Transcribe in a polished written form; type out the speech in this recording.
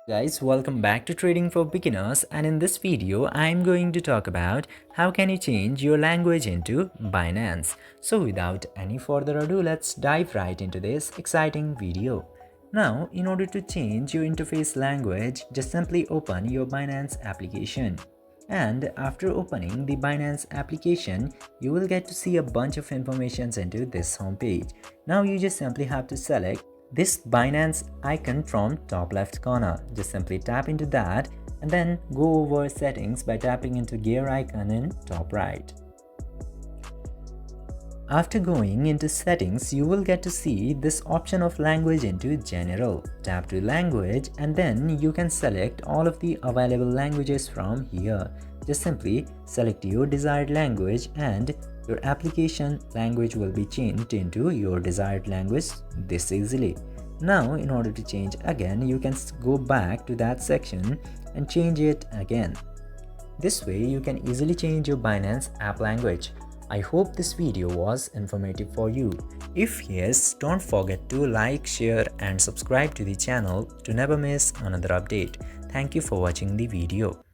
Guys, welcome back to Trading for Beginners, and in this video I'm going to talk about how can you change your language into Binance. So without any further ado, let's dive right into this exciting video. Now, in order to change your interface language, just simply open your Binance application. And after opening the Binance application, you will get to see a bunch of informations into this homepage. Now you just simply have to select this Binance icon from top left corner. Just simply tap into that and then go over settings by tapping into gear icon in top right. After going into settings, you will get to see this option of language into general. Tap to language and then you can select all of the available languages from here. Just simply select your desired language and your application language will be changed into your desired language this easily. Now, in order to change again, you can go back to that section and change it again. This way, you can easily change your Binance app language. I hope this video was informative for you. If yes, don't forget to like, share and subscribe to the channel to never miss another update. Thank you for watching the video.